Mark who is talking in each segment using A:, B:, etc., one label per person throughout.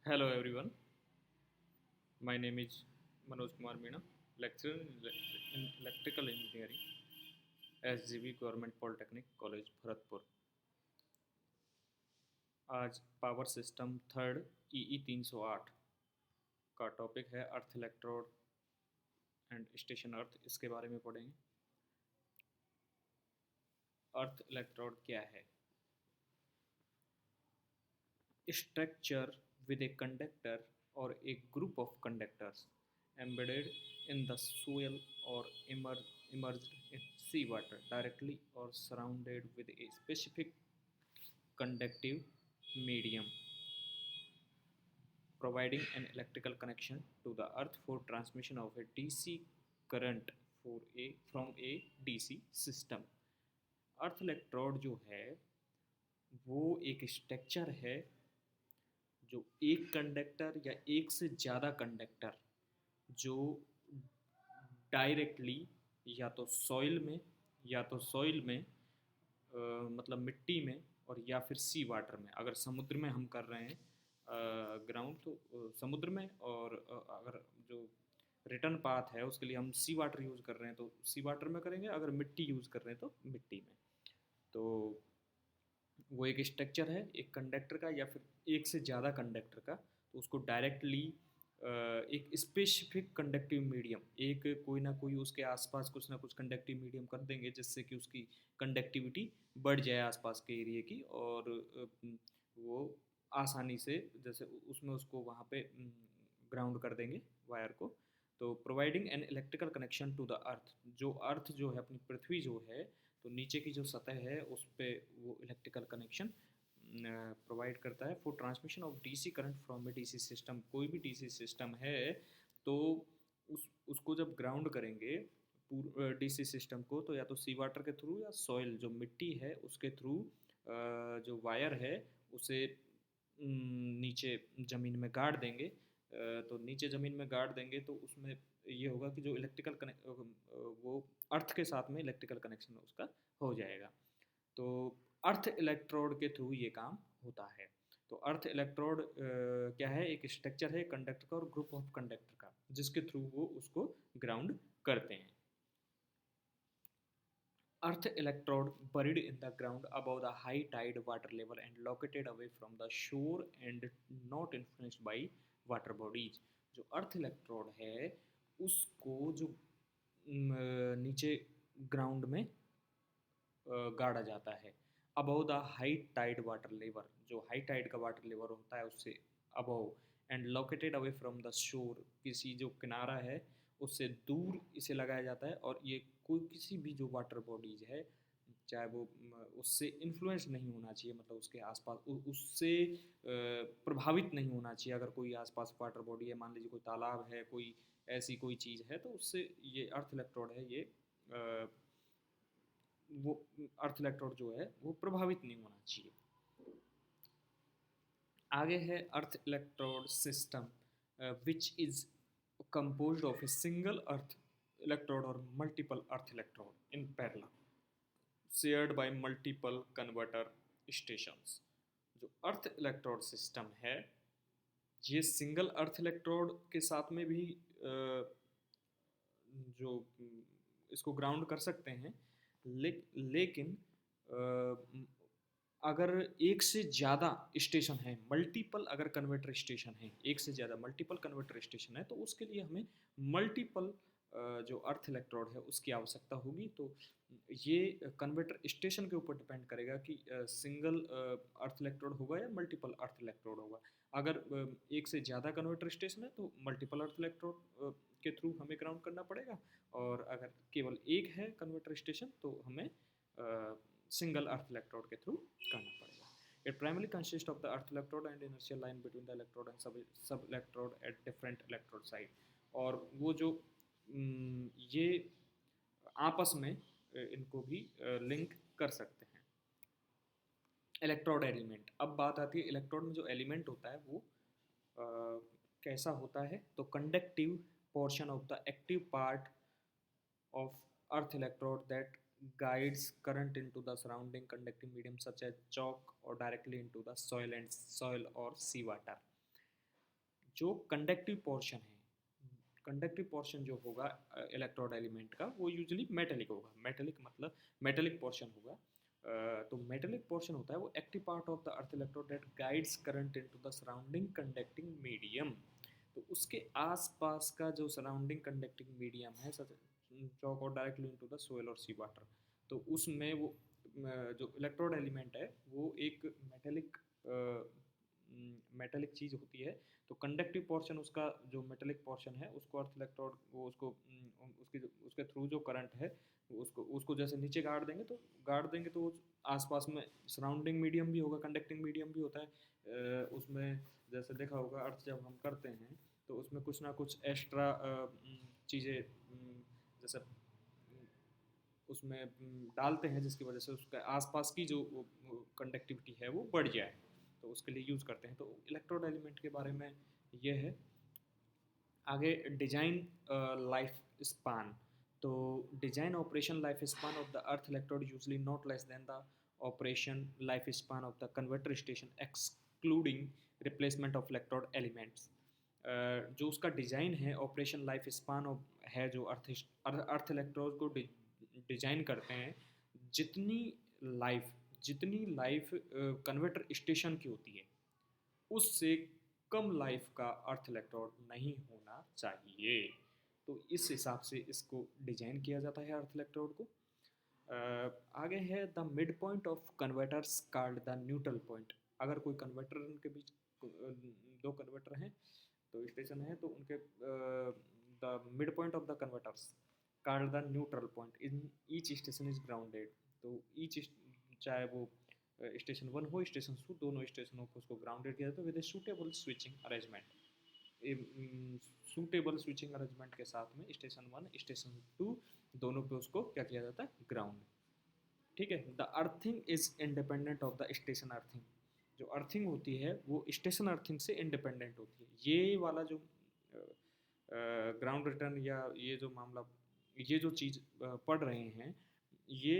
A: Hello everyone, my name is Manoj Kumar Meena, lecturer in Electrical Engineering, SGB Government Polytechnic College, Bharatpur. आज power system third EE 308 का topic है earth electrode and station अर्थ। इसके बारे में पढ़ेंगे। अर्थ electrode क्या है? Structure with a conductor or a group of conductors embedded in the soil or immersed in seawater directly or surrounded with a specific conductive medium, providing an electrical connection to the earth for transmission of a DC current from a DC system। Earth electrode जो है वो एक structure है जो एक conductor या एक से ज़्यादा कंडक्टर जो डायरेक्टली या तो सॉइल में मतलब मिट्टी में और या फिर सी वाटर में। अगर समुद्र में हम कर रहे हैं ग्राउंड तो समुद्र में, और अगर जो रिटर्न पाथ है उसके लिए हम सी वाटर यूज़ कर रहे हैं तो सी वाटर में करेंगे, अगर मिट्टी यूज़ कर रहे हैं तो मिट्टी में। तो वो एक स्ट्रक्चर है एक कंडक्टर का या फिर एक से ज़्यादा कंडक्टर का, तो उसको डायरेक्टली एक स्पेसिफिक कंडक्टिव मीडियम, एक कोई ना कोई उसके आसपास कुछ ना कुछ कंडक्टिव मीडियम कर देंगे जिससे कि उसकी कंडक्टिविटी बढ़ जाए आसपास के एरिया की, और वो आसानी से जैसे उसमें उसको वहाँ पे ग्राउंड कर देंगे वायर को। तो providing an electrical connection to the earth, जो अर्थ जो है अपनी पृथ्वी जो है, तो नीचे की जो सतह है उस पर वो इलेक्ट्रिकल कनेक्शन प्रोवाइड करता है for transmission of DC current from A DC system. कोई भी डीसी सिस्टम है तो उसको जब ग्राउंड करेंगे डीसी सिस्टम को, तो या तो सी वाटर के थ्रू या सॉइल जो मिट्टी है उसके थ्रू जो वायर है उसे नीचे ज़मीन में गाड़ देंगे। तो नीचे ज़मीन में गाड़ देंगे तो उसमें ये होगा कि जो इलेक्ट्रिकल वो अर्थ के साथ में इलेक्ट्रिकल कनेक्शन उसका हो जाएगा। तो अर्थ इलेक्ट्रोड के थ्रू ये काम होता है। तो अर्थ इलेक्ट्रोड क्या है? एक स्ट्रक्चर है कंडक्टर का और ग्रुप ऑफ कंडक्टर का, जिसके थ्रू वो उसको ग्राउंड करते हैं। Earth electrode buried in the ground above the high tide water level and located away from the shore and not influenced by water bodies। जो अर्थ इलेक्ट्रोड है उसको जो नीचे ग्राउंड में गाड़ा जाता है above the high tide water level, जो हाई टाइड का वाटर लेवल होता है उससे above, and located away from the shore, किसी जो किनारा है उससे दूर इसे लगाया जाता है। और ये कोई किसी भी जो वाटर बॉडीज है चाहे वो उससे इन्फ्लुएंस नहीं होना चाहिए, मतलब उसके आसपास उससे प्रभावित नहीं होना चाहिए। अगर कोई आसपास वाटर बॉडी है, मान लीजिए कोई तालाब है, कोई ऐसी कोई चीज़ है, तो उससे ये अर्थ इलेक्ट्रोड है ये वो अर्थ इलेक्ट्रोड जो है वो प्रभावित नहीं होना चाहिए। आगे है earth electrode system which is composed of a single earth electrode or multiple earth electrode in parallel shared by multiple converter stations। जो अर्थ इलेक्ट्रोड सिस्टम है ये सिंगल अर्थ इलेक्ट्रोड के साथ में भी जो इसको ग्राउंड कर सकते हैं, लेकिन अगर एक से ज़्यादा स्टेशन है, मल्टीपल अगर कन्वर्टर स्टेशन है, एक से ज़्यादा मल्टीपल कन्वर्टर स्टेशन है, तो उसके लिए हमें मल्टीपल जो अर्थ इलेक्ट्रोड है उसकी आवश्यकता होगी। तो ये कन्वर्टर स्टेशन के ऊपर डिपेंड करेगा कि सिंगल अर्थ इलेक्ट्रोड होगा या मल्टीपल अर्थ इलेक्ट्रोड होगा। अगर एक से ज़्यादा कन्वर्टर स्टेशन है तो मल्टीपल अर्थ इलेक्ट्रोड के थ्रू हमें ग्राउंड करना पड़ेगा, और अगर केवल एक है कन्वर्टर स्टेशन तो हमें सिंगल अर्थ इलेक्ट्रोड के थ्रू करना पड़ेगा। It primarily consists of the earth electrode and inertial line between the electrode and sub electrode at different electrode side। और वो जो ये आपस में इनको भी लिंक कर सकते हैं। इलेक्ट्रोड एलिमेंट, अब बात आती है इलेक्ट्रोड में जो एलिमेंट होता है वो कैसा होता है। तो conductive portion of the active part of earth electrode that guides current into the surrounding conducting medium such as chalk or directly into the soil or sea water। जो कंडक्टिव पोर्शन है, conductive portion जो होगा electrode element का, वो usually metallic होगा। Metallic मतलब metallic portion होगा। तो मेटेलिक पोर्शन होता है वो active part of the earth electrode that guides current into the surrounding conducting medium. तो उसके आसपास का जो सराउंडिंग कंडक्टिंग मीडियम है, चौक और डायरेक्टली इनटू द सोयल और सी वाटर, तो उसमें वो जो इलेक्ट्रोड एलिमेंट है वो एक मेटेलिक मेटेलिक चीज़ होती है। तो कंडक्टिव पोर्शन उसका जो मेटेलिक पोर्शन है उसको अर्थ इलेक्ट्रोड वो उसको उसके थ्रू जो करंट है उसको उसको जैसे नीचे गाड़ देंगे तो आसपास में सराउंडिंग मीडियम भी होगा, कंडक्टिंग मीडियम भी होता है। उसमें जैसे देखा होगा अर्थ जब हम करते हैं तो उसमें कुछ ना कुछ एक्स्ट्रा चीज़ें जैसे उसमें डालते हैं जिसकी वजह से उसके आसपास की जो कंडक्टिविटी है वो बढ़ जाए, तो उसके लिए यूज़ करते हैं। तो इलेक्ट्रोड एलिमेंट के बारे में ये है। आगे डिजाइन लाइफ स्पान। तो design operation life span of the earth electrode usually not less than the operation life span of the converter station excluding replacement of electrode elements. जो उसका डिज़ाइन है, ऑपरेशन लाइफ स्पान है जो अर्थ electrode को design करते हैं, जितनी जितनी लाइफ कन्वर्टर स्टेशन की होती है उससे कम लाइफ का अर्थ इलेक्ट्रोड नहीं होना चाहिए। तो इस हिसाब से इसको डिजाइन किया जाता है अर्थ इलेक्ट्रोड को। आगे है the mid point of converters called the neutral point. अगर कोई कन्वर्टर के बीच दो कन्वर्टर हैं तो स्टेशन है तो उनके the mid point of the converters called the neutral point in each station is grounded. तो ईच चाहे वो स्टेशन 1 हो स्टेशन 2, दोनों स्टेशनों को उसको ग्राउंडेड किया जाता है with a suitable switching arrangement. Suitable switching arrangement के साथ में स्टेशन 1 स्टेशन 2 दोनों पे उसको क्या किया जाता है, ग्राउंड। ठीक है। The earthing is independent of the station earthing. जो अर्थिंग होती है वो स्टेशन अर्थिंग से इंडिपेंडेंट होती है। ये वाला जो ग्राउंड रिटर्न या ये जो मामला, ये जो चीज़ पढ़ रहे हैं, ये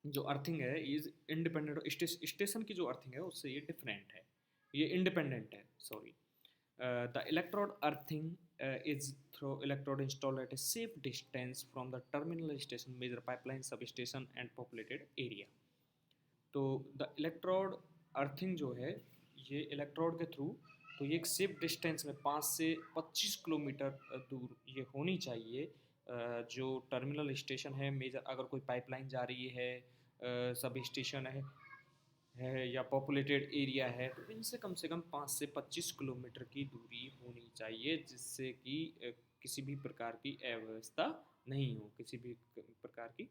A: जो अर्थिंग है इज इंडिपेंडेंट। स्टेशन की जो अर्थिंग है उससे ये डिफरेंट है, ये इंडिपेंडेंट है, sorry. The electrode earthing is through electrode installed at a safe distance from the terminal station, major pipeline, substation and populated area। तो द इलेक्ट्रोड अर्थिंग जो है ये इलेक्ट्रोड के थ्रू, तो ये एक सेफ डिस्टेंस में 5 से 25 किलोमीटर दूर ये होनी चाहिए। जो टर्मिनल स्टेशन है, मेजर अगर कोई पाइपलाइन जा रही है, सब स्टेशन है या पॉपुलेटेड एरिया है, तो इनसे कम से कम 5 से 25 किलोमीटर की दूरी होनी चाहिए, जिससे कि किसी भी प्रकार की अव्यवस्था नहीं हो। किसी भी प्रकार की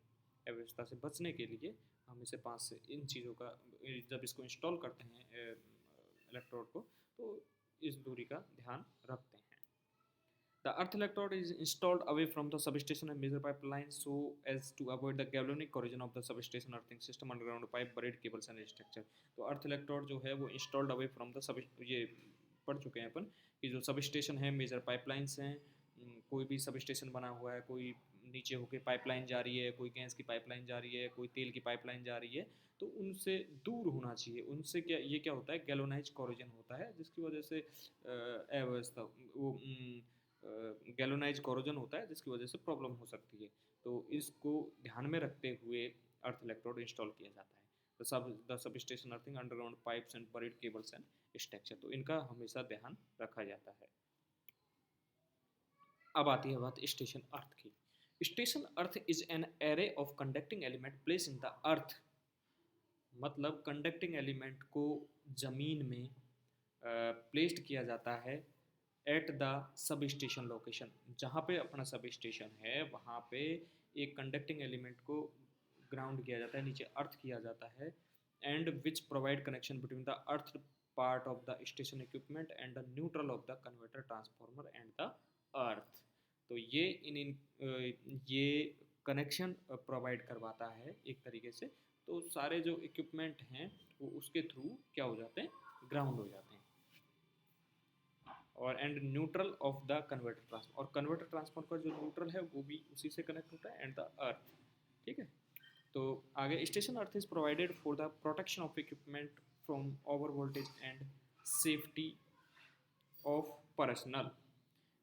A: अव्यवस्था से बचने के लिए हम इसे 5 से इन चीज़ों का जब इसको इंस्टॉल करते हैं इलेक्ट्रोड को, तो इस दूरी का ध्यान रखते हैं। The earth electrode is installed away from the substation and major pipeline so as to avoid the galvanic corrosion of the substation earthing system, underground pipe, buried cables and structure। तो अर्थ electrode जो है वो installed away from the sub, ये पढ़ चुके हैं अपन कि जो सब स्टेशन है, मेजर पाइपलाइंस हैं, कोई भी सब स्टेशन बना हुआ है, कोई नीचे होके पाइपलाइन जा रही है, कोई गैस की पाइपलाइन जा रही है, कोई तेल की पाइपलाइन जा रही है, तो उनसे दूर होना चाहिए। उनसे क्या होता है, गैलोनाइज कोरोजन होता है, जिसकी वजह से अव्यवस्था वो गैलोनाइज कोरोजन होता है, जिसकी वजह से प्रॉब्लम हो सकती है। तो इसको ध्यान में रखते हुए अर्थ इलेक्ट्रोड इंस्टॉल किया जाता है। The sub station earthing, underground pipes and buried cables and structure, तो इनका हमेशा ध्यान रखा जाता है। अब आती है बात स्टेशन अर्थ की। Station earth is an array of conducting element place in the earth. मतलब कंडक्टिंग एलिमेंट को जमीन में प्लेस्ड किया जाता है at the sub station location. जहाँ पे अपना सब स्टेशन है वहाँ पे एक कंडक्टिंग एलिमेंट को ग्राउंड किया जाता है, नीचे अर्थ किया जाता है, and which provide connection between the earth part of the station equipment and the neutral of the converter transformer and the earth. तो ये कनेक्शन प्रोवाइड करवाता है एक तरीके से। तो सारे जो इक्विपमेंट हैं वो उसके थ्रू क्या हो जाते हैं, ग्राउंड हो जाते हैं। और and neutral of the converter transformer, और कन्वर्टर ट्रांसफार्मर का जो न्यूट्रल है वो भी उसी से कनेक्ट होता है, एंड द अर्थ। ठीक है। तो आगे station earth is provided for the protection of equipment from over voltage and safety of personal.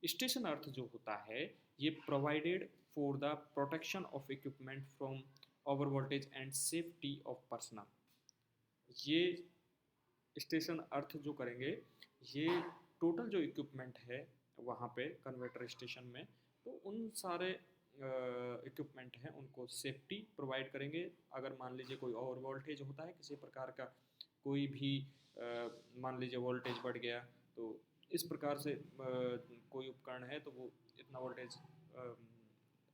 A: Station earth जो होता है ये provided for the protection of equipment from over voltage and safety of personal. ये station earth जो करेंगे ये total जो equipment है वहाँ पे कन्वर्टर स्टेशन में, तो उन सारे इक्विपमेंट हैं उनको सेफ्टी प्रोवाइड करेंगे। अगर मान लीजिए कोई ओवर वोल्टेज होता है किसी प्रकार का, कोई भी मान लीजिए वोल्टेज बढ़ गया, तो इस प्रकार से कोई उपकरण है तो वो इतना वोल्टेज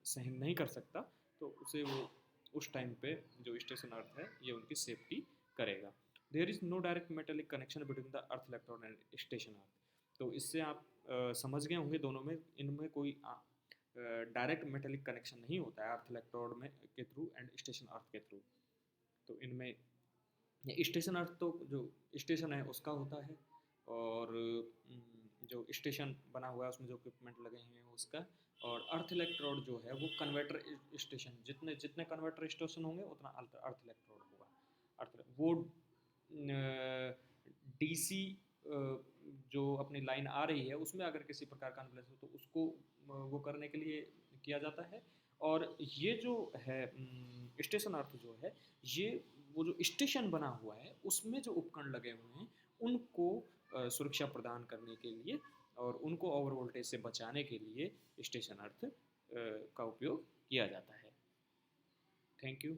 A: सहन नहीं कर सकता, तो उसे वो उस टाइम पे जो स्टेशन अर्थ है ये उनकी सेफ्टी करेगा। There is no direct metallic connection between the earth electrode and station earth. तो इससे आप समझ गए होंगे दोनों में, इनमें कोई डायरेक्ट मेटेलिक कनेक्शन नहीं होता है अर्थ इलेक्ट्रोड में के थ्रू एंड स्टेशन अर्थ के थ्रू। तो इनमें स्टेशन अर्थ तो जो स्टेशन है उसका होता है, और जो स्टेशन बना हुआ है उसमें जो इक्विपमेंट लगे हैं उसका, और अर्थ इलेक्ट्रोड जो है वो कन्वर्टर स्टेशन, जितने जितने कन्वर्टर स्टेशन होंगे उतना अर्थ इलेक्ट्रोड होगा। अर्थ वो डीसी जो अपनी लाइन आ रही है उसमें अगर किसी प्रकार का अनबैलेंस हो तो उसको वो करने के लिए किया जाता है। और ये जो है स्टेशन अर्थ जो है ये वो जो स्टेशन बना हुआ है उसमें जो उपकरण लगे हुए हैं उनको सुरक्षा प्रदान करने के लिए और उनको ओवर वोल्टेज से बचाने के लिए स्टेशन अर्थ का उपयोग किया जाता है। Thank you.